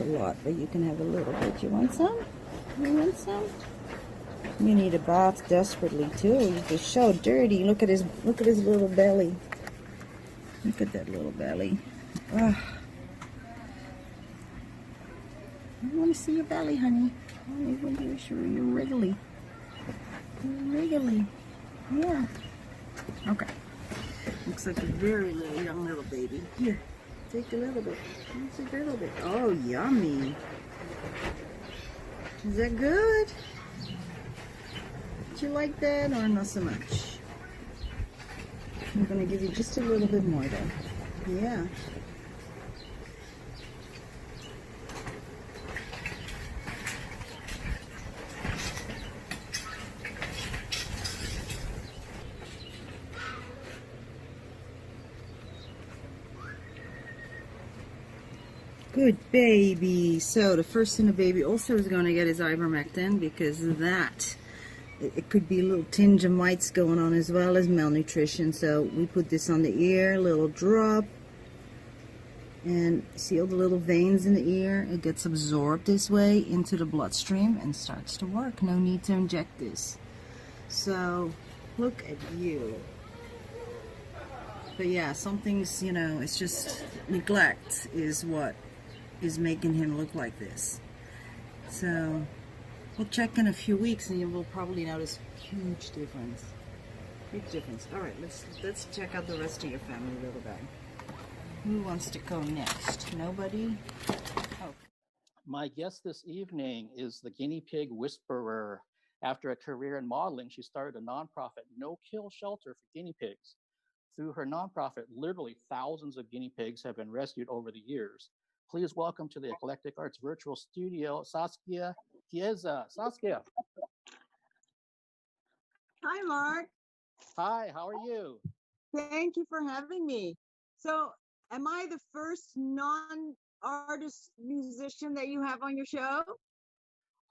a lot, but you can have a little bit. You want some? You want some? You need a bath desperately too. He's just so dirty. Look at his little belly. Look at that little belly. Ugh. I want to see your belly, honey. When you're sure you're wriggly. You're wriggly. Yeah. Okay. Looks like a very young little baby. Here, take a little bit. Take a little bit. Oh, yummy. Is that good? Do you like that or not so much? I'm going to give you just a little bit more though. Yeah. Good baby. So the first thing the baby also is going to get is ivermectin, because that it could be a little tinge of mites going on as well as malnutrition. So we put this on the ear, a little drop, and see all the little veins in the ear. It gets absorbed this way into the bloodstream and starts to work. No need to inject this. So look at you. But yeah, some things, you know, it's just neglect is what is making him look like this. So we'll check in a few weeks and you will probably notice huge difference. Big difference. All right, let's check out the rest of your family a little bit. Who wants to go next? Nobody? Oh. My guest this evening is the Guinea Pig Whisperer. After a career in modeling, she started a nonprofit no-kill shelter for guinea pigs. Through her nonprofit, literally thousands of guinea pigs have been rescued over the years. Please welcome to the Eclectic Arts virtual studio, Saskia. Saskia. Hi, Mark. Hi, how are you? Thank you for having me. So, am I the first non-artist musician that you have on your show?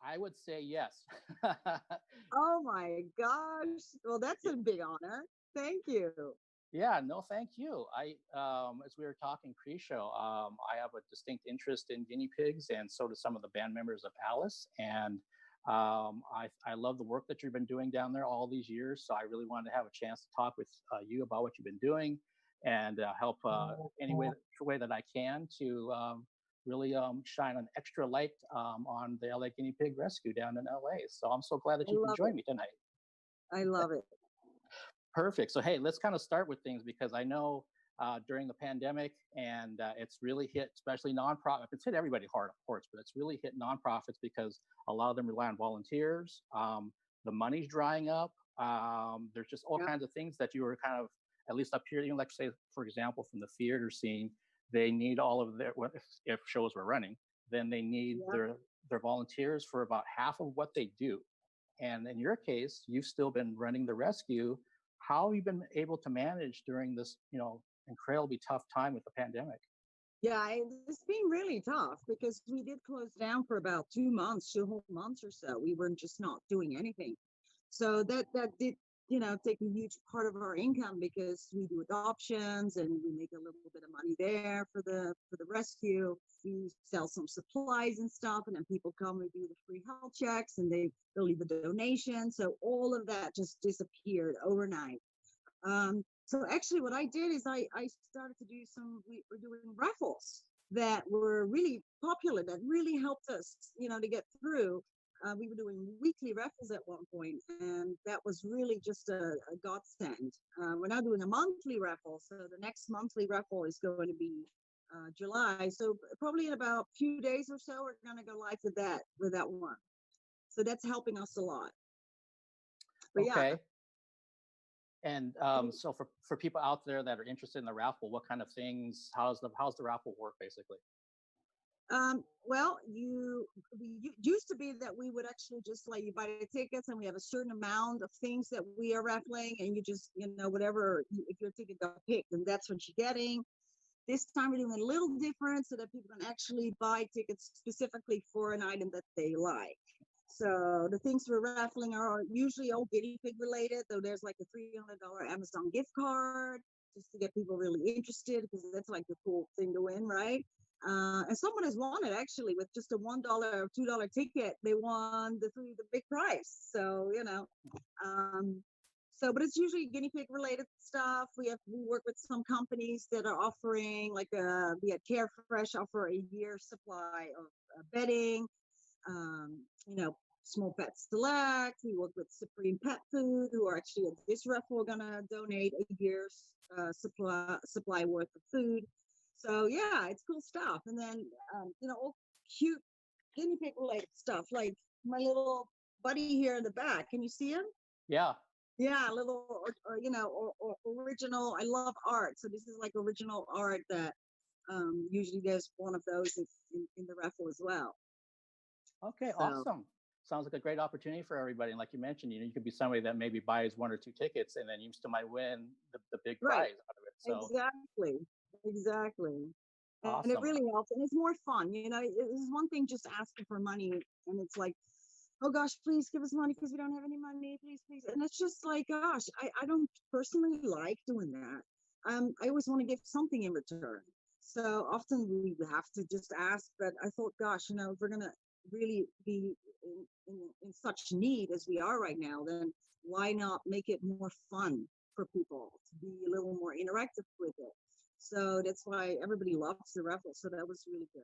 I would say yes. Oh my gosh. Well, that's a big honor. Thank you. Yeah, no, thank you. As we were talking pre-show, I have a distinct interest in guinea pigs, and so do some of the band members of Alice. And I love the work that you've been doing down there all these years. So I really wanted to have a chance to talk with you about what you've been doing and help any way that I can to really shine an extra light on the LA Guinea Pig Rescue down in LA. So I'm so glad that you can join me tonight. I love it. Perfect. So, hey, let's kind of start with things, because I know during the pandemic, and it's really hit, especially nonprofits. It's hit everybody hard, of course, but it's really hit nonprofits because a lot of them rely on volunteers. The money's drying up. There's just all kinds of things that you were kind of, at least up here, you know, like say, for example, from the theater scene, they need all of their, if shows were running, then they need their volunteers for about half of what they do. And in your case, you've still been running the rescue. How have you been able to manage during this, you know, incredibly tough time with the pandemic? Yeah, it's been really tough because we did close down for about 2 months, 2 whole months or so. We were just not doing anything. So that did, you know, take a huge part of our income, because we do adoptions and we make a little bit of money there for the rescue. We sell some supplies and stuff, and then people come and do the free health checks, and they'll leave a donation. So all of that just disappeared overnight. So actually what I did is I started to do we were doing raffles that were really popular, that really helped us, you know, to get through. We were doing weekly raffles at one point, and that was really just a godsend. We're now doing a monthly raffle, so the next monthly raffle is going to be July. So probably in about a few days or so, we're going to go live with that one. So that's helping us a lot. But okay. Yeah. And so for people out there that are interested in the raffle, what kind of things, how's the raffle work basically? Well, we used to be that we would actually just like, you buy the tickets and we have a certain amount of things that we are raffling, and you just, you know, whatever, if your ticket got picked, then that's what you're getting. This time we're doing a little different so that people can actually buy tickets specifically for an item that they like. So the things we're raffling are usually all guinea pig related, though there's like a $300 Amazon gift card just to get people really interested, because that's like the cool thing to win, right? And someone has won it actually with just a $1 or $2 ticket. They won the big prize. So um, so but it's usually guinea pig related stuff. We work with some companies that are offering like we at Carefresh offer a year supply of bedding. You know, Small Pet Select. We work with Supreme Pet Food, who are actually at this Raffle gonna donate a year's supply worth of food. So yeah, it's cool stuff. And then all cute guinea pig related stuff, like my little buddy here in the back. Can you see him? Yeah. Yeah, a little or original. I love art, so this is like original art that usually there's one of those in the raffle as well. Okay, So awesome. Sounds like a great opportunity for everybody. And like you mentioned, you could be somebody that maybe buys 1 or 2 tickets, and then you still might win the big right, prize out of it. So exactly. And it awesome. really helps, and it's more fun. It's one thing just asking for money, and it's like, oh gosh, please give us money because we don't have any money, please. And it's just like, gosh, I don't personally like doing that. I always want to give something in return. So often we have to just ask, but I thought, gosh, if we're gonna really be in such need as we are right now, then why not make it more fun for people to be a little more interactive with it? So that's why everybody loves the raffle. So that was really good.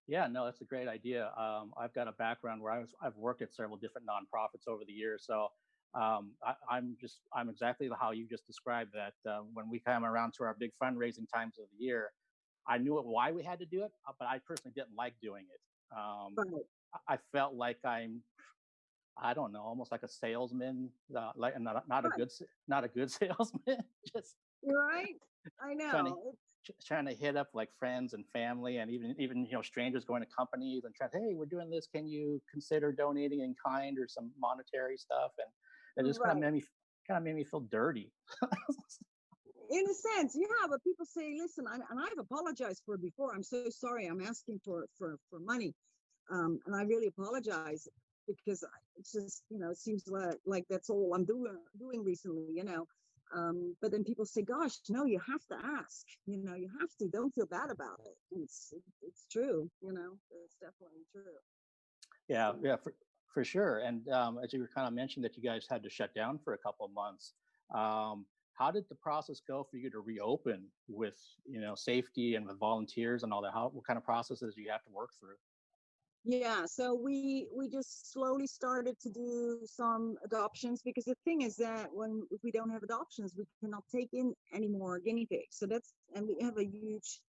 Yeah, no, that's a great idea. I've got a background where I've worked at several different nonprofits over the years, so I'm exactly how you just described that. When we come around to our big fundraising times of the year, I knew why we had to do it, but I personally didn't like doing it. Right. I felt like I don't know, almost like a salesman, like not a Right. not a good salesman, just Right. I trying to know. trying to hit up like friends and family and even strangers going to companies and trying, hey, we're doing this, can you consider donating in kind or some monetary stuff? And it just Right. kind of made me feel dirty. In a sense, yeah, but people say, listen, and I've apologized for it before. I'm so sorry. I'm asking for money. And I really apologize because it's just, it seems like that's all I'm doing recently. But then people say, gosh, no, you have to ask, you have to, don't feel bad about it. It's true, it's definitely true. Yeah, So, yeah, for sure. And as you were kind of mentioned that you guys had to shut down for a couple of months, how did the process go for you to reopen with safety and with volunteers and all that? What kind of processes do you have to work through? yeah, so we just slowly started to do some adoptions because the thing is that if we don't have adoptions, we cannot take in any more guinea pigs. And we have a huge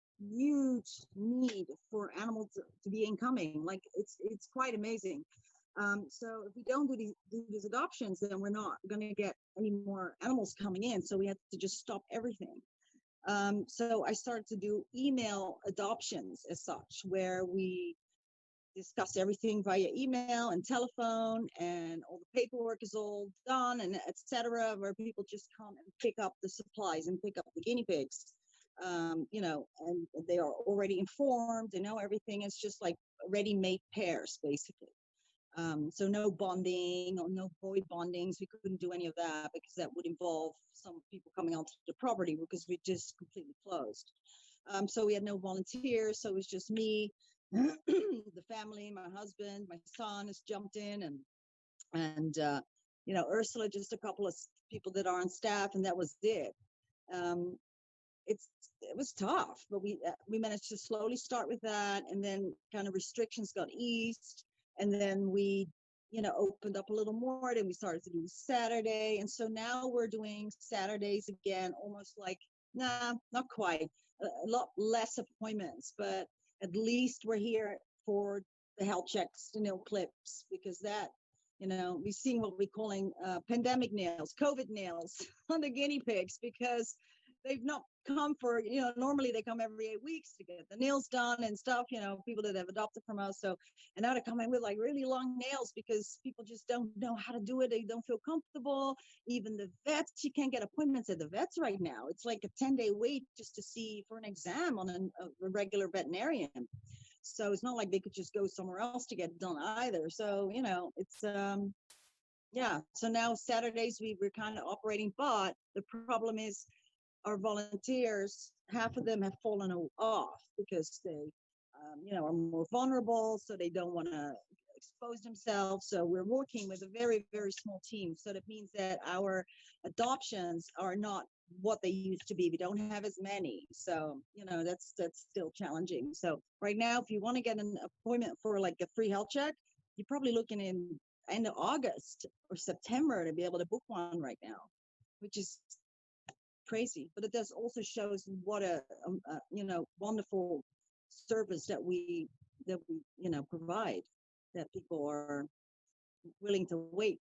need for animals to be incoming. Like it's quite amazing. So if we don't do these adoptions, then we're not going to get any more animals coming in. So we had to just stop everything. So I started to do email adoptions as such, where we discuss everything via email and telephone, and all the paperwork is all done, and etc. Where people just come and pick up the supplies and pick up the guinea pigs, and they are already informed. They know everything. It's just like ready-made pairs, basically. So no bonding or no void bondings. We couldn't do any of that because that would involve some people coming onto the property because we just completely closed. So we had no volunteers. So it was just me, the family, my husband, my son has jumped in, and Ursula, just a couple of people that are on staff, and that was it. Um, it was tough, but we managed to slowly start with that, and then kind of restrictions got eased, and then we opened up a little more. Then we started to do Saturday, and so now we're doing Saturdays again, almost like, nah, not quite, a lot less appointments, but at least we're here for the health checks, clips, because that we're seeing what we're calling pandemic nails, COVID nails on the guinea pigs, because they've not come for, normally they come every 8 weeks to get the nails done and stuff, people that have adopted from us. So, and now they're coming with like really long nails because people just don't know how to do it. They don't feel comfortable. Even the vets, you can't get appointments at the vets right now. It's like a 10-day wait just to see for an exam on a regular veterinarian. So it's not like they could just go somewhere else to get done either. So, it's, yeah. So now Saturdays we're kind of operating, but the problem is our volunteers half of them have fallen off because they, are more vulnerable, so they don't want to expose themselves. So we're working with a very, very small team. So that means that our adoptions are not what they used to be. We don't have as many. So, that's still challenging. So right now, if you want to get an appointment for like a free health check, you're probably looking in end of August or September to be able to book one right now, which is crazy. But it does also shows what a wonderful service that we provide, that people are willing to wait.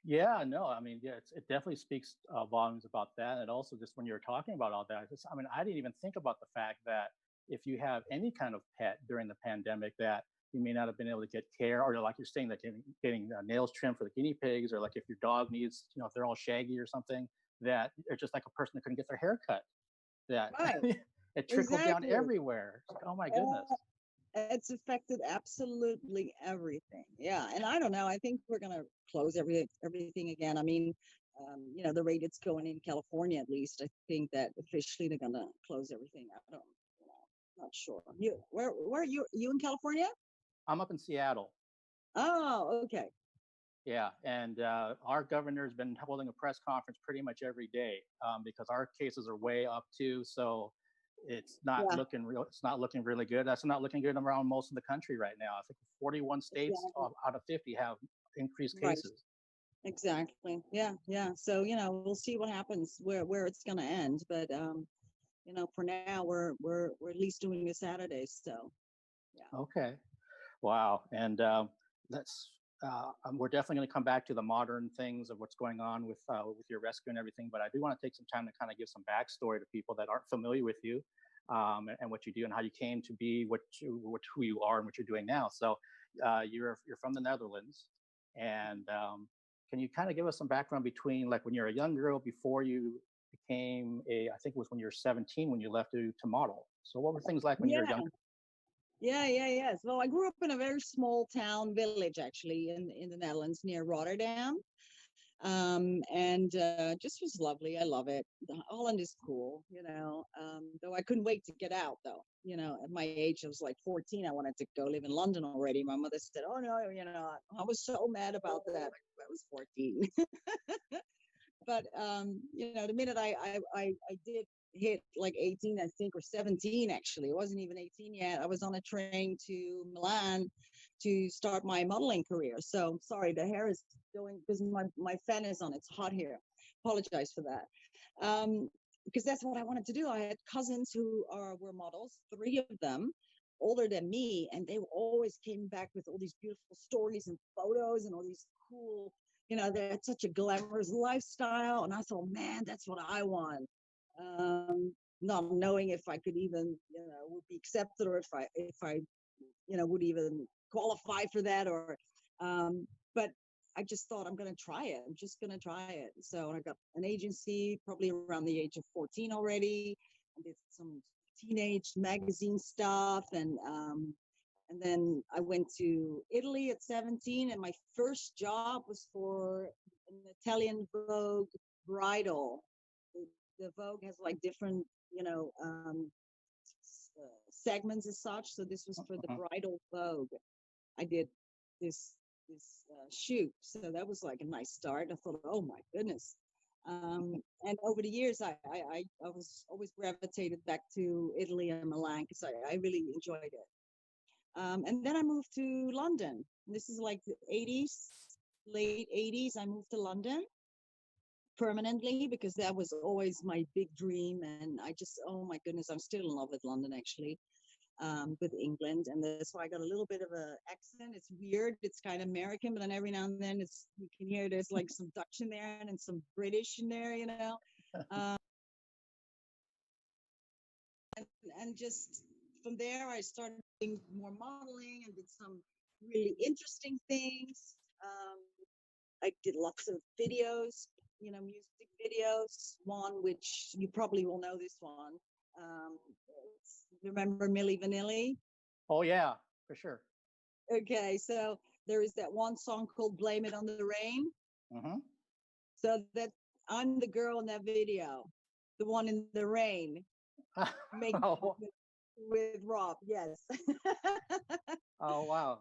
Yeah, no, I mean, yeah, it definitely speaks volumes about that. And also, just when you were talking about all that, I mean, I didn't even think about the fact that if you have any kind of pet during the pandemic, that you may not have been able to get care, or like you're saying, that getting nails trimmed for the guinea pigs, or like if your dog needs, if they're all shaggy or something, that they're just like a person that couldn't get their hair cut, that Right. it trickled down Exactly. everywhere. It's like, oh my goodness. It's affected absolutely everything. Yeah, and I don't know. I think we're gonna close everything again. I mean, the rate it's going in California, at least, I think that officially they're gonna close everything. I don't, not sure. Where are you? You in California? I'm up in Seattle. Oh, okay. Yeah, and our governor's been holding a press conference pretty much every day, because our cases are way up too. So it's not Yeah, looking real. It's not looking really good. That's not looking good around most of the country right now. I think 41 states exactly. out of 50 have increased Right. cases. Exactly. Yeah, yeah. So, we'll see what happens, where it's gonna end. But for now we're at least doing a Saturday. So yeah. Okay. Wow. And let's. We're definitely going to come back to the modern things of what's going on with your rescue and everything. But I do want to take some time to kind of give some backstory to people that aren't familiar with you, and what you do and how you came to be who you are and what you're doing now. So you're from the Netherlands, and can you kind of give us some background between like when you're a young girl before you became I think it was when you were 17 when you left to model. So what were things like when you were Yeah. young? Yes. Well, I grew up in a very small town village, actually, in the Netherlands near Rotterdam. And just was lovely. I love it. Holland is cool, though I couldn't wait to get out, though. At my age, I was like 14. I wanted to go live in London already. My mother said, "Oh no, I was so mad about that. I was 14." But the minute I did hit like 18, I think, or 17, actually, it wasn't even 18 yet. I was on a train to Milan to start my modeling career. So sorry, the hair is going because my fan is on. It's hot here. Apologize for that. Because that's what I wanted to do. I had cousins who were models, three of them older than me, and they always came back with all these beautiful stories and photos and all these cool, they had such a glamorous lifestyle. And I thought, man, that's what I want. Not knowing if I could even, would be accepted, or if I would even qualify for that, or, but I just thought, I'm going to try it. I'm just going to try it. So I got an agency probably around the age of 14 already. I did some teenage magazine stuff, and then I went to Italy at 17, and my first job was for an Italian Vogue bridal. The Vogue has like different, segments as such. So this was for the bridal Vogue. I did this shoot, so that was like a nice start. I thought, oh my goodness. And over the years, I was always gravitated back to Italy and Milan because I really enjoyed it. And then I moved to London. This is like the 80s, late 80s. I moved to London permanently because that was always my big dream. And oh my goodness, I'm still in love with London, actually, with England. And that's why I got a little bit of an accent. It's weird. It's kind of American, but then every now and then you can hear there's like some Dutch in there and some British in there, and just from there, I started doing more modeling and did some really interesting things. I did lots of videos, music videos. One which you probably will know this one. Remember Milli Vanilli? Oh yeah, for sure. Okay, so there is that one song called "Blame It on the Rain." Mm-hmm. So that I'm the girl in that video. the one in the rain, make Oh, with Rob. Yes. oh, wow.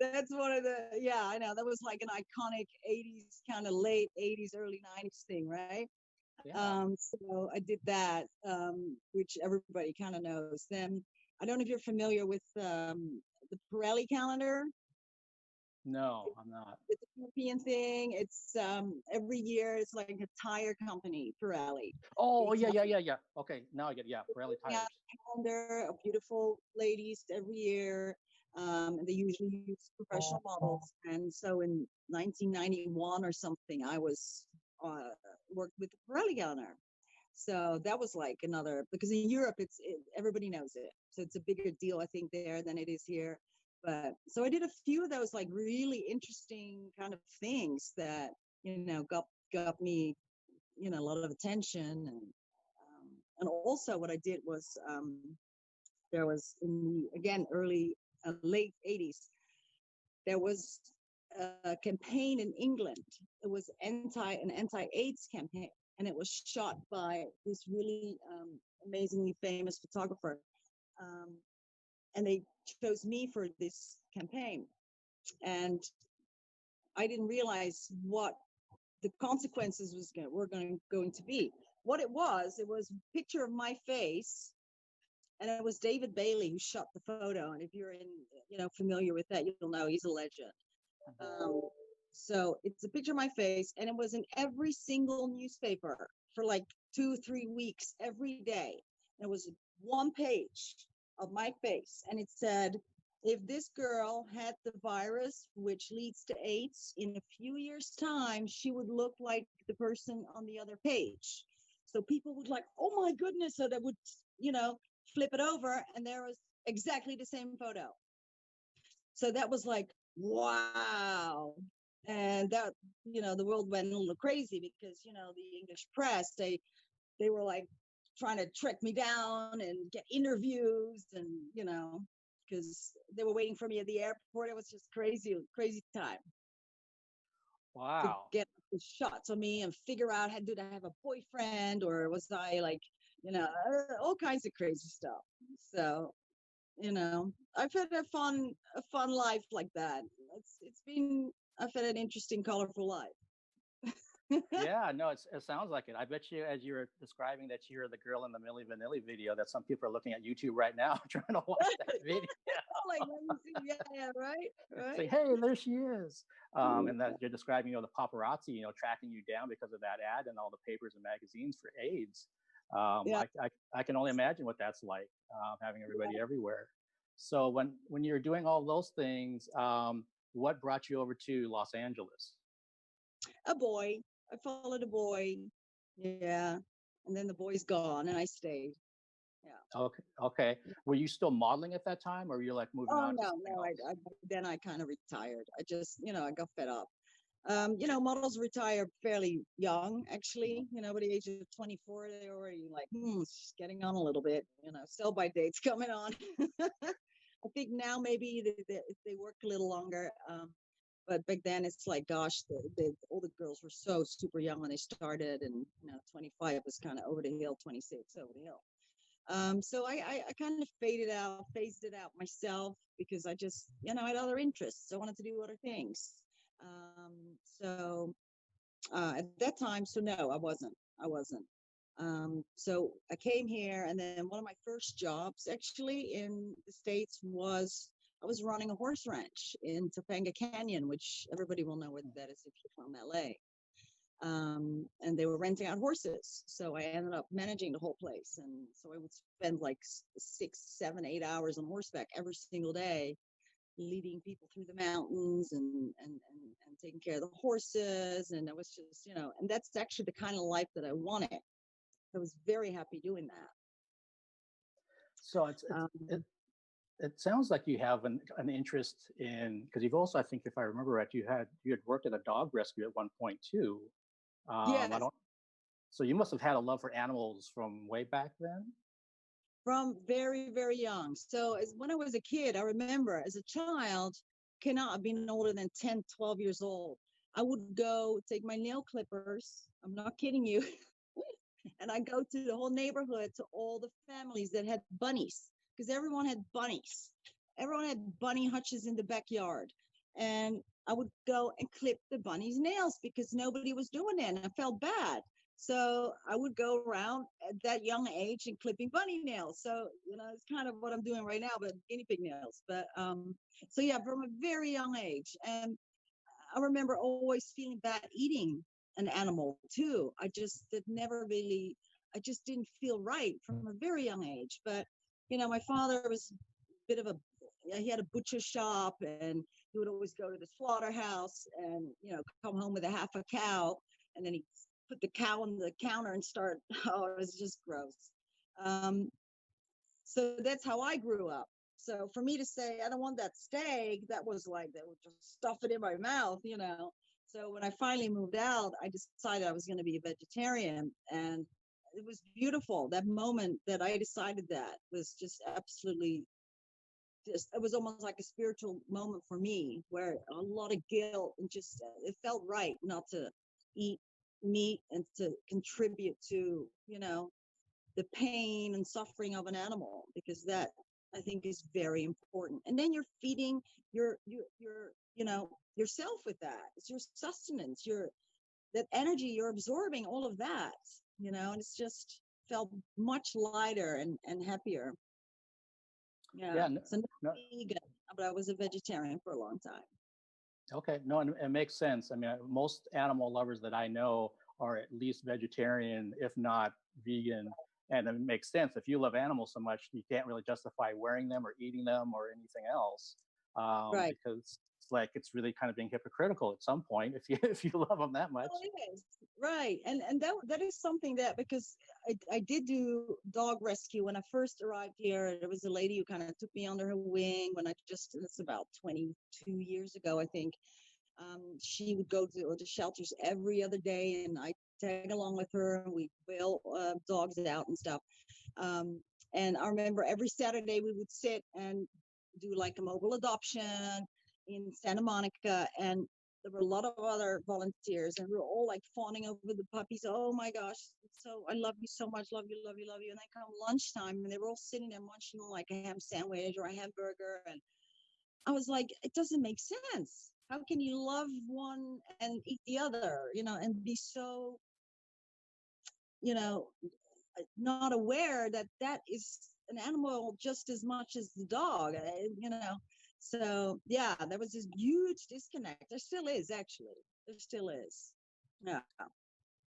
That's one of the, yeah, I know. That was like an iconic 80s, kind of late 80s, early 90s thing, right? Yeah. So I did that, which everybody kind of knows. Then I don't know if you're familiar with the Pirelli calendar. No, I'm not. It's a European thing. It's every year. It's like a tire company, Pirelli. Oh, They yeah, come yeah, yeah, yeah. Okay, now I get, yeah, Pirelli out tires. a calendar of beautiful ladies every year. And they usually use professional models. And so in 1991 or something, I was worked with the Pirelli calendar. So that was like another, because in Europe everybody knows it, so it's a bigger deal I think there than it is here. But so I did a few of those like really interesting kind of things that got me a lot of attention. And also what I did was there was in the again early late 80s there was a campaign in England. It was an anti-AIDS campaign, and it was shot by this really amazingly famous photographer. Um, and they chose me for this campaign, and I didn't realize what the consequences were going to be. What it was a picture of my face, and it was David Bailey who shot the photo. And if you're familiar with that, you'll know he's a legend. Um, so it's a picture of my face, and it was in every single newspaper for like 2-3 weeks every day. And it was one page of my face, and it said, if this girl had the virus, which leads to AIDS, in a few years' time, she would look like the person on the other page. So people would like, oh my goodness. So they would, flip it over, and there was exactly the same photo. So that was like, wow. And that, the world went a little crazy because, the English press, they were like trying to track me down and get interviews and, because they were waiting for me at the airport. It was just crazy, crazy time to Wow. get the shots of me and figure out did I have a boyfriend, or was I like, all kinds of crazy stuff. So I've had a fun life like that. I've had an interesting, colorful life. Yeah, no, it sounds like it. I bet you, as you were describing that you're the girl in the Milli Vanilli video, that some people are looking at YouTube right now trying to watch that video. Like, let me see. Yeah, right. Say, hey, there she is. And that you're describing, the paparazzi, tracking you down because of that ad and all the papers and magazines for AIDS. Yeah. I can only imagine what that's like, having everybody everywhere. So when you're doing all those things, what brought you over to Los Angeles? A boy. I followed a boy. Yeah. And then the boy's gone, and I stayed. Yeah. Okay. Okay. Were you still modeling at that time, or were you like moving Oh on to no, something no. else? Then I kind of retired. I just, I got fed up. Models retire fairly young, actually. By the age of 24, they're already like, getting on a little bit. Sell by dates coming on. I think now maybe they work a little longer. But back then it's like, gosh, all the girls were so super young when they started, and 25 was kind of over the hill, 26 over the hill. So I kind of phased it out myself, because I just, I had other interests. I wanted to do other things. So at that time, so no, I wasn't. So I came here, and then one of my first jobs actually in the States was I was running a horse ranch in Topanga Canyon, which everybody will know where that is if you're from LA. And they were renting out horses. So I ended up managing the whole place. And so I would spend like 6, 7, 8 hours on horseback every single day, leading people through the mountains and taking care of the horses. And I was just, and that's actually the kind of life that I wanted. I was very happy doing that. So it sounds like you have an interest in, because you've also, I think if I remember right, you had worked at a dog rescue at one point too. Yes. So you must have had a love for animals from way back then. From very, very young. So when I was a kid, I remember as a child, cannot have been older than 10, 12 years old. I would go take my nail clippers. I'm not kidding you. And I go to the whole neighborhood to all the families that had bunnies, because everyone had bunnies. Everyone had bunny hutches in the backyard. And I would go and clip the bunny's nails because nobody was doing it. And I felt bad. So I would go around at that young age and clipping bunny nails. So, it's kind of what I'm doing right now, but guinea pig nails. But so yeah, from a very young age. And I remember always feeling bad eating an animal too. I just didn't feel right from a very young age. But, my father was a bit of he had a butcher shop, and he would always go to the slaughterhouse and, come home with a half a cow. And then he put the cow on the counter and start, oh, it was just gross. So that's how I grew up. So for me to say, I don't want that steak, that was like, they would just stuff it in my mouth. So when I finally moved out, I decided I was going to be a vegetarian. And it was beautiful. That moment that I decided that was just absolutely it was almost like a spiritual moment for me, where a lot of guilt and just, it felt right not to eat meat and to contribute to, the pain and suffering of an animal, because that, I think, is very important. And then you're feeding yourself with that. It's your sustenance, that energy, you're absorbing all of that, and it's just felt much lighter and happier. Yeah. So not no, vegan, but I was a vegetarian for a long time. okay, no, and it makes sense. I mean, most animal lovers that I know are at least vegetarian, if not vegan. And it makes sense. If you love animals so much, you can't really justify wearing them or eating them or anything else, Right. because it's really kind of being hypocritical at some point if you if you love them that much. Oh, it is. Right. And that is something that, because I did do dog rescue when I first arrived here. There was a lady who kind of took me under her wing when it's about 22 years ago, I think. She would go to the shelters every other day, and I tag along with her. We bail dogs out and stuff. Um, and I remember every Saturday we would sit and do like a mobile adoption in Santa Monica. And there were a lot of other volunteers, and we were all like fawning over the puppies. Oh my gosh, so I love you so much, love you, love you, love you. And then come lunchtime, and they were all sitting there munching on like a ham sandwich or a hamburger. And I was like, it doesn't make sense. How can you love one and eat the other, and be so, you know, not aware that that is an animal just as much as the dog, So yeah, there was this huge disconnect. There still is, actually. There still is. Yeah.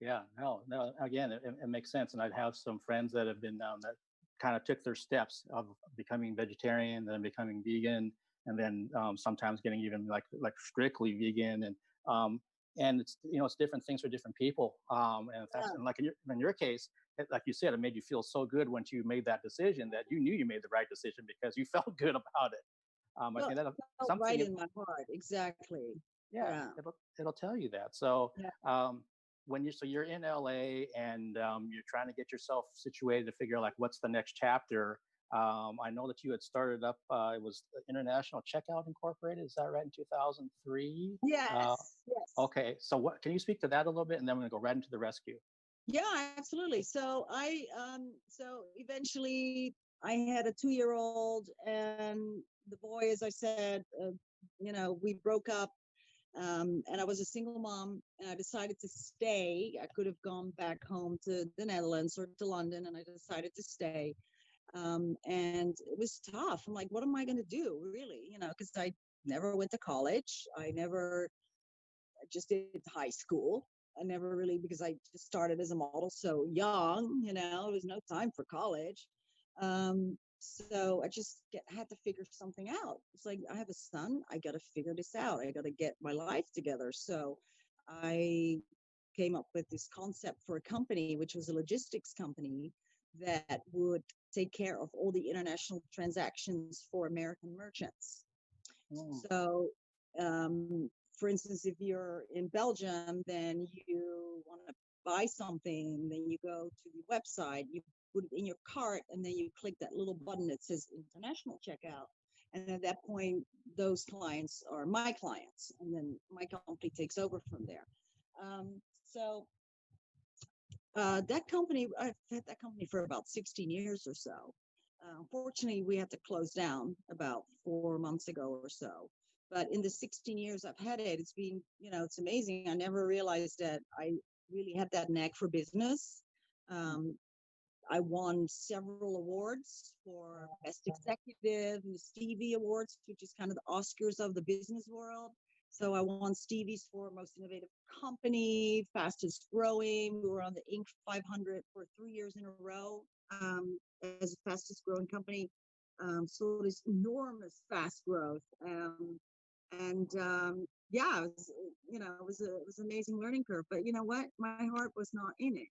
Yeah, no. Again, it makes sense. And I'd have some friends that have been that kind of took their steps of becoming vegetarian, then becoming vegan, and then sometimes getting even like strictly vegan. And it's different things for different people. And like in your case, like you said, it made you feel so good once you made that decision that you knew you made the right decision because you felt good about it. I Well, think that felt something. right in my heart. Exactly. Yeah, Yeah. it'll tell you that. So Yeah. when you're in LA and you're trying to get yourself situated to figure out like what's the next chapter. I know that you had started up. It was International Checkout Incorporated. Is that right? In 2003. Yes. Yes. Okay. So what can you speak to that a little bit, and then we're gonna go right into the rescue. Yeah, absolutely. So eventually I had a 2-year-old, and the boy, as I said, we broke up, and I was a single mom, and I decided to stay. I could have gone back home to the Netherlands or to London, and I decided to stay. And it was tough. I'm like, what am I going to do, really? Because I never went to college. I just did high school. I never really, because I just started as a model so young, there was no time for college. So I just had to figure something out. It's like, I have a son. I got to figure this out. I got to get my life together. So I came up with this concept for a company, which was a logistics company that would take care of all the international transactions for American merchants. So, for instance, if you're in Belgium, then you want to buy something, then you go to the website, you put it in your cart, and then you click that little button that says international checkout. And at that point, those clients are my clients, and then my company takes over from there. So That company, I've had that company for about 16 years or so. Unfortunately, we had to close down about 4 months ago or so. But in the 16 years I've had it, it's been, it's amazing. I never realized that I really had that knack for business. Um, I won several awards for Best Executive and the Stevie Awards, which is kind of the Oscars of the business world. So I won Stevie's for Most Innovative Company, Fastest Growing. We were on the Inc. 500 for 3 years in a row as the fastest growing company. So this enormous fast growth. Yeah, it was an amazing learning curve. But you know what? My heart was not in it.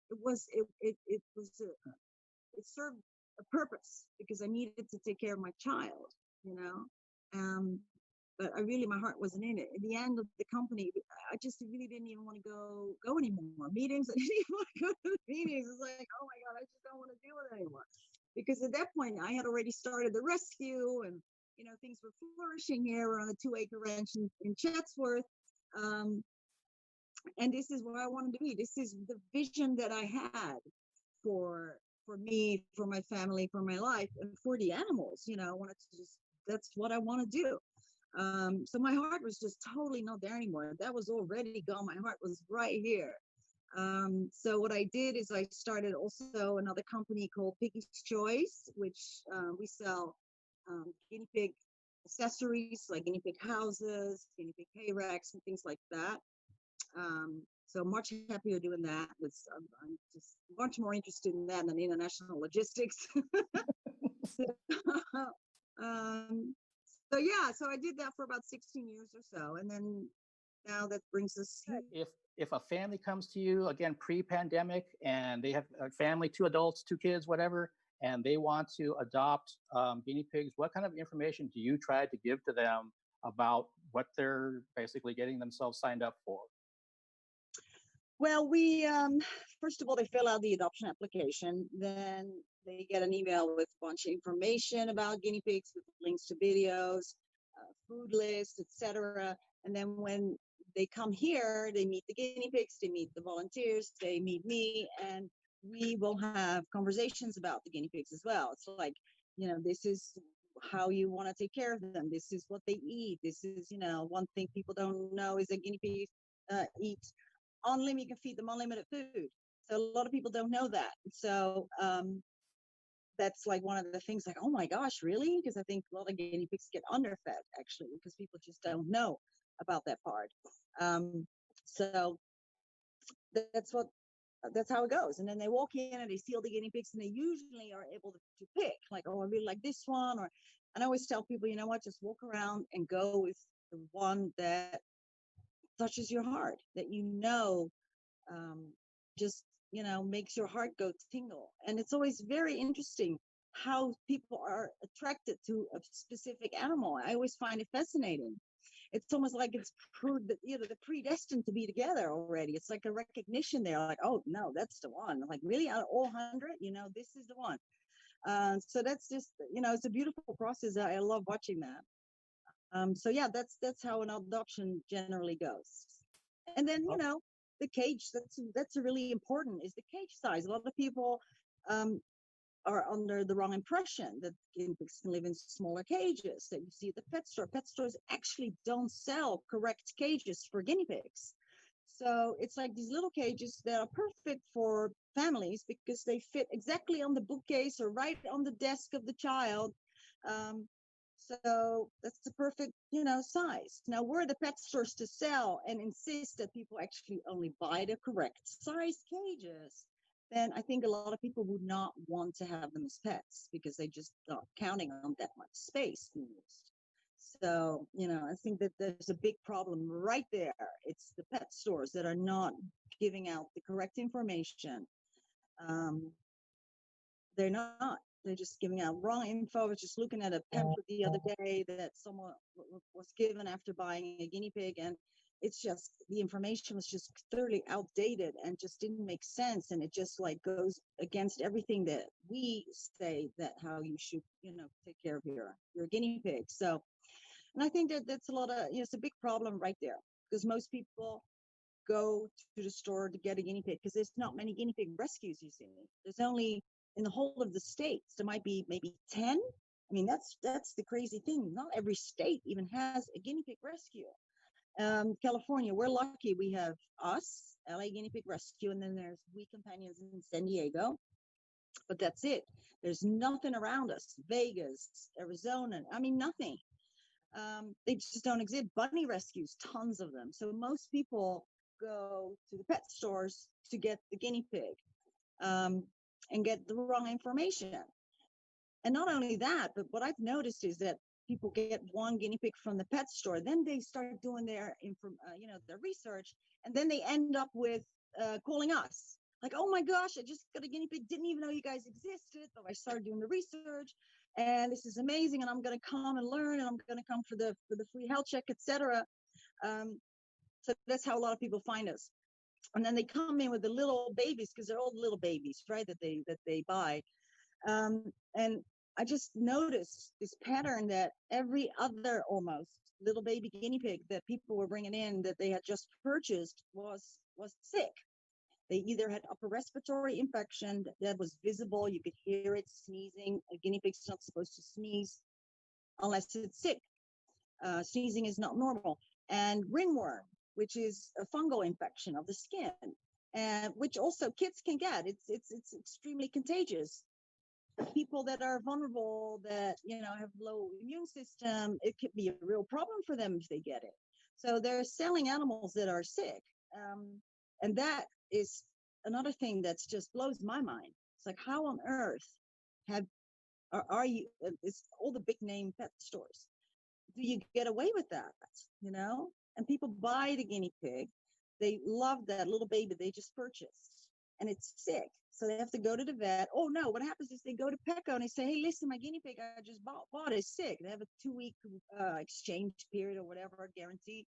It served a purpose because I needed to take care of my child, you know. But my heart wasn't in it. At the end of the company, I just really didn't even want to go anymore. Meetings, I didn't even want to go to the meetings. It's like, oh my God, I just don't want to deal with it anymore. Because at that point, I had already started the rescue, and things were flourishing here. We're on a 2-acre ranch in Chatsworth. And this is where I wanted to be. This is the vision that I had for me, for my family, for my life, and for the animals. I wanted to that's what I want to do. So my heart was just totally not there anymore. That was already gone. My heart was right here. So what I did is I started also another company called Piggy's Choice, which we sell guinea pig accessories like guinea pig houses, guinea pig hay racks, and things like that. So much happier doing that. I'm just much more interested in that than international logistics. um, so I did that for about 16 years or so, and then now that brings us here. If a family comes to you again pre-pandemic and they have a family, 2 adults, 2 kids, whatever, and they want to adopt guinea pigs, what kind of information do you try to give to them about what they're basically getting themselves signed up for? Well, we first of all, they fill out the adoption application. Then they get an email with a bunch of information about guinea pigs, with links to videos, food lists, etc. And then when they come here, they meet the guinea pigs, they meet the volunteers, they meet me, and we will have conversations about the guinea pigs as well. It's like, this is how you want to take care of them. This is what they eat. This is, one thing people don't know is that guinea pigs eat you can feed them unlimited food. So a lot of people don't know that. So that's like one of the things like, oh my gosh, really? Because I think a lot of guinea pigs get underfed actually, because people just don't know about that part. So that's how it goes. And then they walk in and they see all the guinea pigs, and they usually are able to pick like, oh, I really like this one. And I always tell people, you know what, just walk around and go with the one that touches your heart, that just makes your heart go tingle. And it's always very interesting how people are attracted to a specific animal. I always find it fascinating. It's almost like it's proved that they're predestined to be together already. It's like a recognition there, like, oh no, that's the one. Like, really, out of all 100, this is the one. So that's just, it's a beautiful process. I love watching that. So yeah, that's how an adoption generally goes. And then the cage, that's really important, is the cage size. A lot of people are under the wrong impression that guinea pigs can live in smaller cages that you see at the pet store. Pet stores actually don't sell correct cages for guinea pigs. So it's like these little cages that are perfect for families because they fit exactly on the bookcase or right on the desk of the child. So that's the perfect, size. Now, were the pet stores to sell and insist that people actually only buy the correct size cages, then I think a lot of people would not want to have them as pets because they just not counting on that much space being used. So, I think that there's a big problem right there. It's the pet stores that are not giving out the correct information. They're not. They're just giving out wrong info. I was just looking at a pamphlet the other day that someone was given after buying a guinea pig, and it's just, the information was just thoroughly outdated and just didn't make sense. And it just like goes against everything that we say that how you should, take care of your guinea pig. So, and I think that that's a lot of, it's a big problem right there, because most people go to the store to get a guinea pig, because there's not many guinea pig rescues, you see. There's only, in the whole of the states, there might be maybe 10. I mean, that's the crazy thing. Not every state even has a guinea pig rescue. California, we're lucky. We have us, LA Guinea Pig Rescue, and then there's We Companions in San Diego. But that's it. There's nothing around us. Vegas, Arizona, I mean, nothing. They just don't exist. Bunny rescues, tons of them. So most people go to the pet stores to get the guinea pig, and get the wrong information. And not only that, but what I've noticed is that people get one guinea pig from the pet store, then they start doing their their research, and then they end up with calling us. Like, oh my gosh, I just got a guinea pig, didn't even know you guys existed, but I started doing the research, and this is amazing, and I'm going to come and learn, and I'm going to come for the free health check, etc. So that's how a lot of people find us. And then they come in with the little babies, because they're all little babies, right, that they buy. And I just noticed this pattern that every other almost little baby guinea pig that people were bringing in that they had just purchased was sick. They either had upper respiratory infection that was visible. You could hear it sneezing. A guinea pig's not supposed to sneeze unless it's sick. Sneezing is not normal. And ringworm, which is a fungal infection of the skin, and which also kids can get. It's extremely contagious. People that are vulnerable, that have low immune system, it could be a real problem for them if they get it. So they're selling animals that are sick, and that is another thing that's just blows my mind. It's like, how on earth are you? It's all the big name pet stores. Do you get away with that? And people buy the guinea pig. They love that little baby they just purchased, and it's sick. So they have to go to the vet. Oh no, what happens is they go to Petco and they say, hey, listen, my guinea pig I just bought is sick. They have a 2-week exchange period or whatever, guarantee.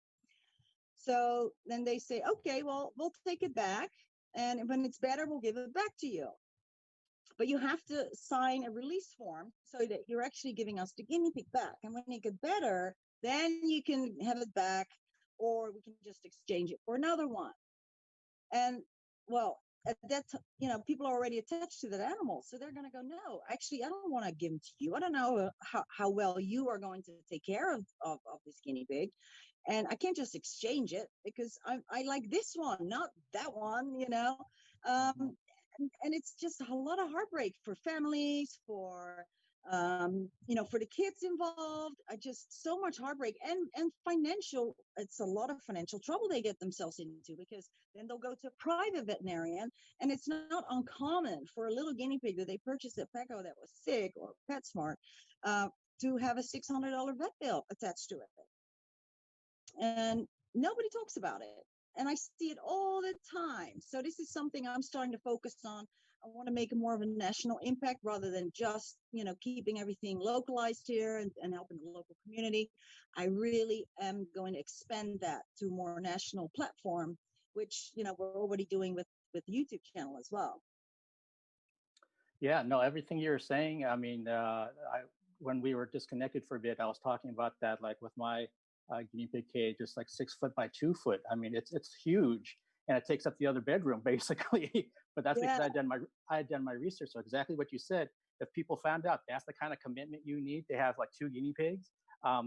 So then they say, okay, well, we'll take it back. And when it's better, we'll give it back to you. But you have to sign a release form so that you're actually giving us the guinea pig back. And when it gets better, then you can have it back, or we can just exchange it for another one. And well, at that people are already attached to that animal, so they're going to go, no, actually, I don't want to give them to you. I don't know how well you are going to take care of this guinea pig, and I can't just exchange it because I like this one, not that one. And it's just a lot of heartbreak for families, for for the kids involved. So much heartbreak and financial. It's a lot of financial trouble they get themselves into, because then they'll go to a private veterinarian, and it's not uncommon for a little guinea pig that they purchased at Petco that was sick, or PetSmart, to have a $600 vet bill attached to it. And nobody talks about it. And I see it all the time. So this is something I'm starting to focus on. I want to make more of a national impact rather than just, keeping everything localized here and helping the local community. I really am going to expand that to a more national platform, which, we're already doing with the YouTube channel as well. Yeah, no, everything you're saying. I mean, when we were disconnected for a bit, I was talking about that, like with my guinea pig cage, it's like 6 foot by 2 foot. I mean, it's huge, and it takes up the other bedroom basically. But that's because I had done my research. So exactly what you said. If people found out that's the kind of commitment you need to have like 2 guinea pigs,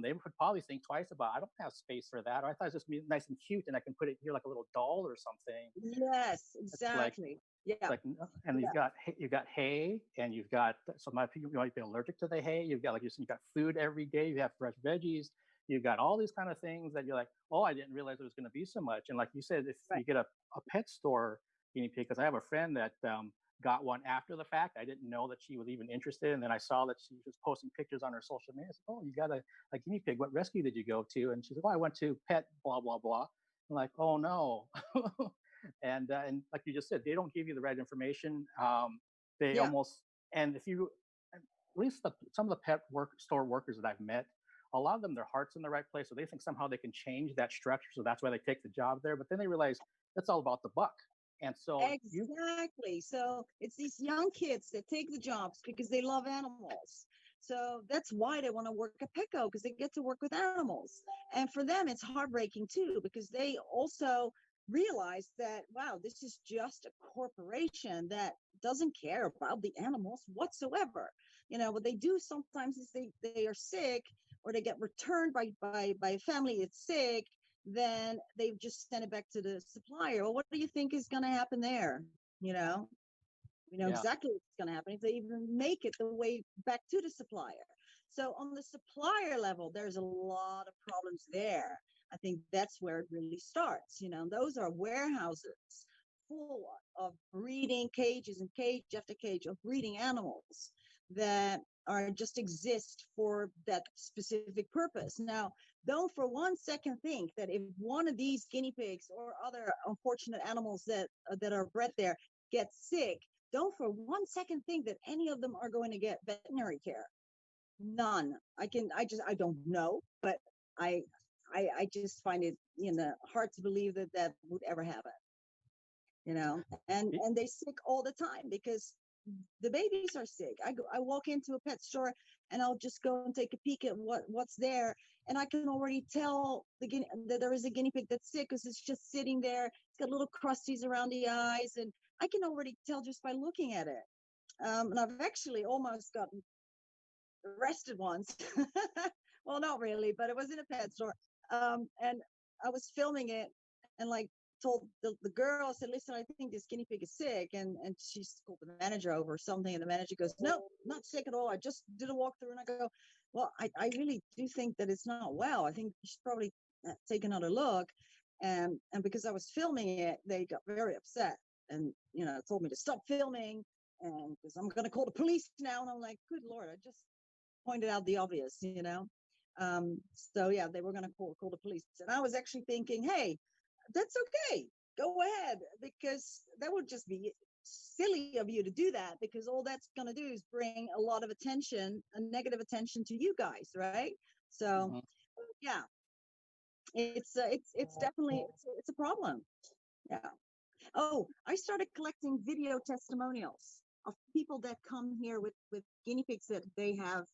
they would probably think twice about, I don't have space for that. Or I thought it's just nice and cute, and I can put it here like a little doll or something. Yes, exactly. Like, and you've got hay, and you've got, so people might be allergic to the hay. You've got, like you said, you've got food every day. You have fresh veggies. You've got all these kind of things that you're like, oh, I didn't realize there was going to be so much. And like you said, if you get a pet store guinea pig, because I have a friend that got one after the fact. I didn't know that she was even interested. And then I saw that she was posting pictures on her social media. I said, oh, you got a guinea pig. What rescue did you go to? And she said, oh, I went to pet blah, blah, blah. I'm like, oh, no. And like you just said, they don't give you the right information. They almost, and if you, at least some of the store workers that I've met, a lot of them, their heart's in the right place. So they think somehow they can change that structure. So that's why they take the job there. But then they realize that's all about the buck. And so exactly. So it's these young kids that take the jobs because they love animals. So that's why they want to work at Petco, because they get to work with animals. And for them, it's heartbreaking too, because they also realized that, wow, this is just a corporation that doesn't care about the animals whatsoever. What they do sometimes is they are sick, or they get returned by a family that's sick, then they just send it back to the supplier. Well, what do you think is going to happen there? You know, Yeah. exactly what's going to happen if they even make it the way back to the supplier. So on the supplier level, there's a lot of problems there. I think that's where it really starts. Those are warehouses full of breeding cages and cage after cage of breeding animals that are just exist for that specific purpose. Now, don't for one second think that if one of these guinea pigs or other unfortunate animals that are bred there get sick, don't for one second think that any of them are going to get veterinary care. None. I don't know, but I just find it hard to believe that would ever happen. And they sick all the time because the babies are sick. I walk into a pet store and I'll just go and take a peek at what's there, and I can already tell that there is a guinea pig that's sick because it's just sitting there. It's got little crusties around the eyes, and I can already tell just by looking at it. And I've actually almost gotten arrested once. Well, not really, but it was in a pet store. And I was filming it and told the girl, I said, listen, I think this guinea pig is sick. And she called the manager over or something. And the manager goes, no, not sick at all. I just did a walkthrough. And I go, well, I really do think that it's not well. I think you should probably take another look. And because I was filming it, they got very upset and, told me to stop filming. And because I'm going to call the police now. And I'm like, good Lord, I just pointed out the obvious. So yeah, they were going to call the police. And I was actually thinking, hey, that's okay. Go ahead, because that would just be silly of you to do that, because all that's going to do is bring a lot of attention, a negative attention to you guys, right? So yeah, it's definitely it's a problem. Yeah. Oh, I started collecting video testimonials of people that come here with guinea pigs that they have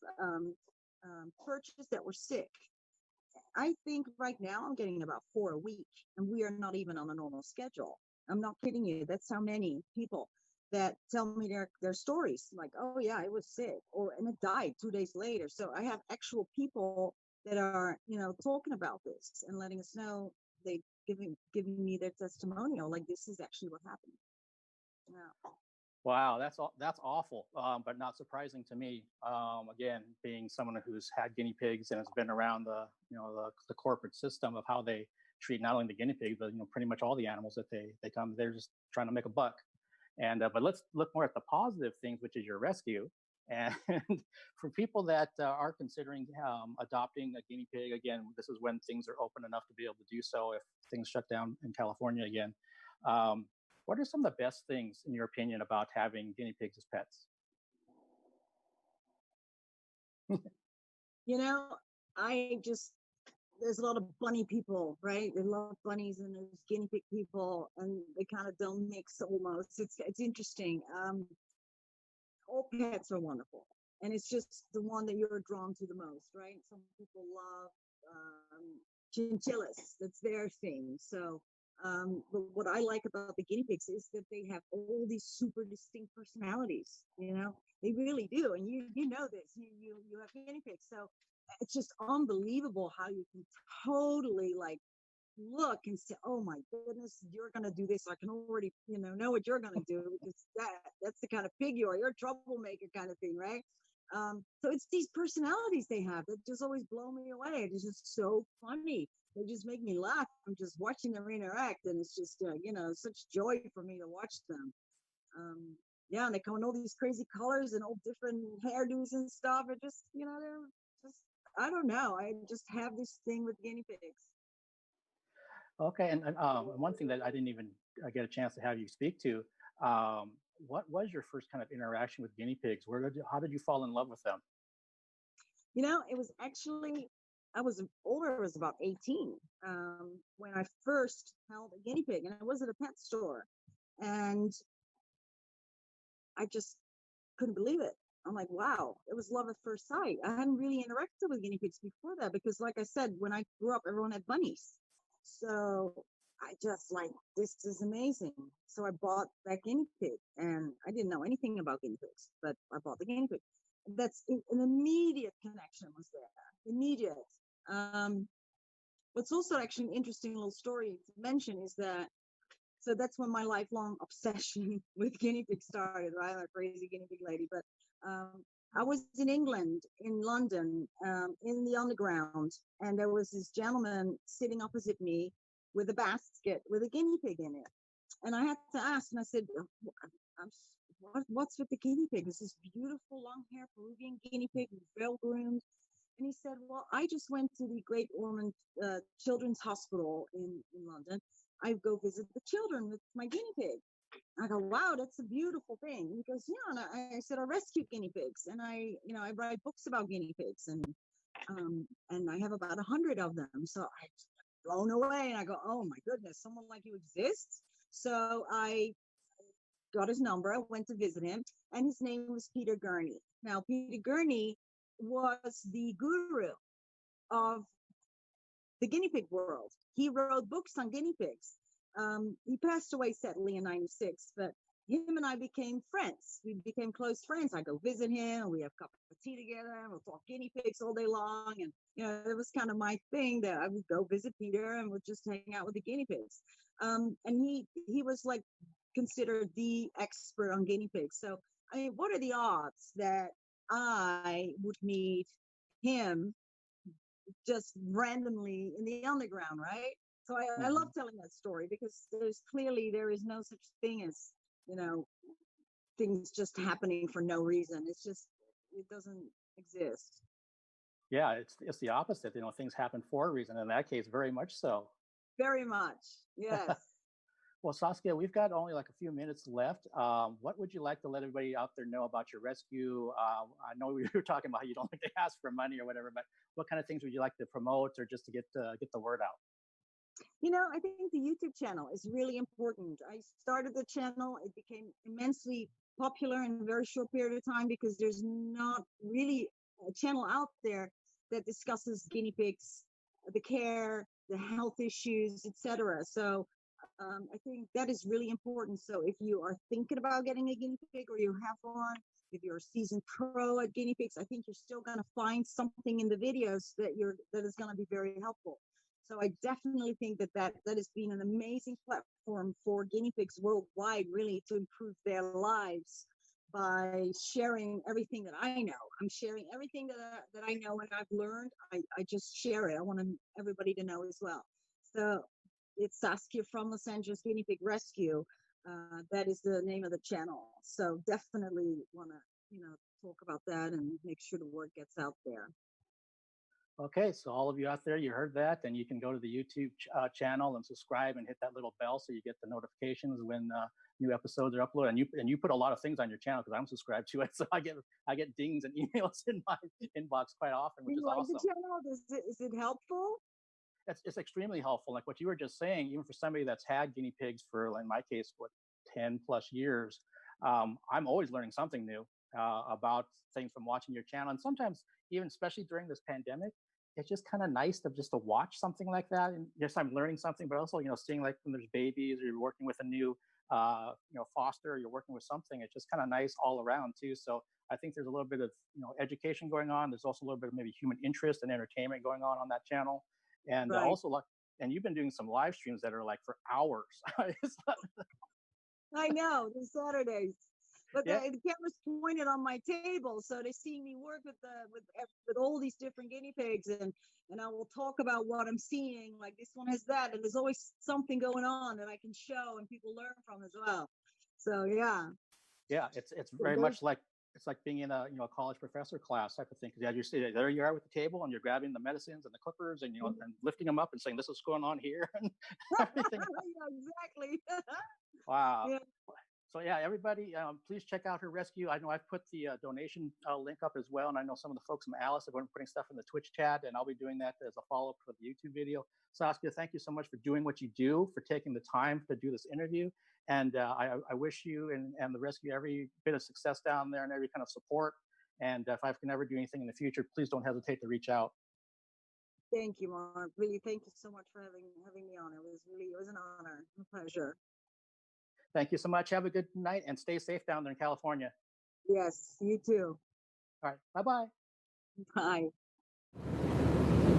purchased that were sick. I think right now I'm getting about 4 a week, and we are not even on a normal schedule. I'm not kidding you. That's how many people that tell me their stories. Like, oh yeah, I was sick, and it died 2 days later. So I have actual people that are, talking about this and letting us know, they giving me their testimonial. Like, this is actually what happened. Yeah. Wow, that's awful, but not surprising to me. Again, being someone who's had guinea pigs and has been around the corporate system of how they treat not only the guinea pig, but pretty much all the animals that they come. They're just trying to make a buck. And but let's look more at the positive things, which is your rescue. And for people that are considering adopting a guinea pig, again, this is when things are open enough to be able to do so. If things shut down in California again. What are some of the best things, in your opinion, about having guinea pigs as pets? There's a lot of bunny people, right? There's a lot of bunnies and there's guinea pig people, and they kind of don't mix almost. It's interesting. All pets are wonderful, and it's just the one that you're drawn to the most, right? Some people love chinchillas. That's their thing. So but what I like about the guinea pigs is that they have all these super distinct personalities. They really do, and you know this. You have guinea pigs, so it's just unbelievable how you can totally look and say, oh my goodness, you're gonna do this. I can already know what you're gonna do, because that's the kind of pig you are. You're a troublemaker kind of thing, right? So it's these personalities they have that just always blow me away. It's just so funny. They just make me laugh. I'm just watching them interact, and it's just such joy for me to watch them. Yeah, and they come in all these crazy colors and all different hairdos and stuff. It just they're just, I don't know. I just have this thing with guinea pigs. Okay, and one thing that I didn't even get a chance to have you speak to, what was your first kind of interaction with guinea pigs? How did you fall in love with them? It was actually, I was older. I was about 18 when I first held a guinea pig, and I was at a pet store, and I just couldn't believe it. I'm like, wow, it was love at first sight. I hadn't really interacted with guinea pigs before that, because like I said, when I grew up, everyone had bunnies. So I just like, this is amazing. So I bought that guinea pig, and I didn't know anything about guinea pigs, but I bought the guinea pig. An immediate connection was there. Immediate. Um, what's also actually an interesting little story to mention is that, so that's when my lifelong obsession with guinea pigs started, right? I'm a crazy guinea pig lady. But um, I was in England, in London, in the underground, and there was this gentleman sitting opposite me with a basket with a guinea pig in it. And I had to ask, and I said, I'm, what's with the guinea pig? It's this beautiful long hair Peruvian guinea pig, well groomed. And he said, well, I just went to the Great Ormond Children's Hospital in London. I go visit the children with my guinea pig. I go, wow, that's a beautiful thing. He goes, yeah. And I said, I rescue guinea pigs, and I write books about guinea pigs, and I have about 100 of them. So I blown away, and I go, oh my goodness, someone like you exists. So I got his number. I went to visit him, and his name was Peter Gurney. Now, Peter Gurney was the guru of the guinea pig world. He wrote books on guinea pigs. He passed away sadly in '96, but him and I became friends. We became close friends. I go visit him, we have a cup of tea together, and we'll talk guinea pigs all day long. And it was kind of my thing that I would go visit Peter and would just hang out with the guinea pigs. And he was like considered the expert on guinea pigs. So I mean, what are the odds that I would meet him just randomly in the underground, right? So I love telling that story, because there is no such thing as, things just happening for no reason. It doesn't exist. Yeah, it's the opposite. Things happen for a reason. In that case, very much so. Very much, yes. Well, Saskia, we've got only like a few minutes left. What would you like to let everybody out there know about your rescue? I know we were talking about how you don't like to ask for money or whatever, but what kind of things would you like to promote, or just to get the word out? I think the YouTube channel is really important. I started the channel. It became immensely popular in a very short period of time, because there's not really a channel out there that discusses guinea pigs, the care, the health issues, etc. So I think that is really important. So if you are thinking about getting a guinea pig, or you have one, if you're a seasoned pro at guinea pigs, I think you're still going to find something in the videos that is going to be very helpful. So I definitely think that has been an amazing platform for guinea pigs worldwide, really, to improve their lives by sharing everything that I know. I'm sharing everything that I know and I've learned. I just share it. I want everybody to know as well. So it's Saskia from Los Angeles Guinea Pig Rescue. That is the name of the channel. So definitely want to, talk about that and make sure the word gets out there. Okay, so all of you out there, you heard that, and you can go to the YouTube channel and subscribe and hit that little bell so you get the notifications when new episodes are uploaded. And you put a lot of things on your channel, because I'm subscribed to it, so I get dings and emails in my inbox quite often, which is awesome. The channel? Is it helpful? It's extremely helpful. Like what you were just saying, even for somebody that's had guinea pigs for, in my case, 10 plus years, I'm always learning something new about things from watching your channel. And sometimes, even especially during this pandemic, it's just kind of nice to watch something like that. And yes, I'm learning something, but also, seeing like when there's babies, or you're working with a new, foster, or you're working with something, it's just kind of nice all around too. So I think there's a little bit of, education going on. There's also a little bit of maybe human interest and entertainment going on that channel. And right. Also, and you've been doing some live streams that are like for hours. I know, the Saturdays. But yeah. the camera's pointed on my table, so they see me work with all these different guinea pigs, and I will talk about what I'm seeing. Like, this one has that, and there's always something going on that I can show and people learn from as well. So yeah. Yeah, it's very much like being in a college professor class type of thing. Because as you say, there you are with the table, and you're grabbing the medicines and the clippers, and and lifting them up and saying, "This is what's going on here," and everything. Yeah, exactly. Wow. Yeah. So yeah, everybody, please check out her rescue. I know I've put the donation link up as well, and I know some of the folks from Alice have been putting stuff in the Twitch chat, and I'll be doing that as a follow-up for the YouTube video. Saskia, thank you so much for doing what you do, for taking the time to do this interview, and I wish you and the rescue every bit of success down there and every kind of support. And if I can ever do anything in the future, please don't hesitate to reach out. Thank you, Mark. Really, thank you so much for having me on. It was an honor, a pleasure. Thank you so much. Have a good night and stay safe down there in California. Yes, you too. All right. Bye-bye. Bye.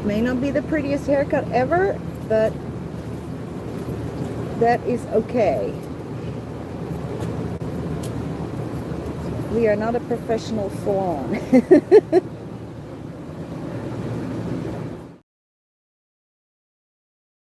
May not be the prettiest haircut ever, but that is okay. We are not a professional salon.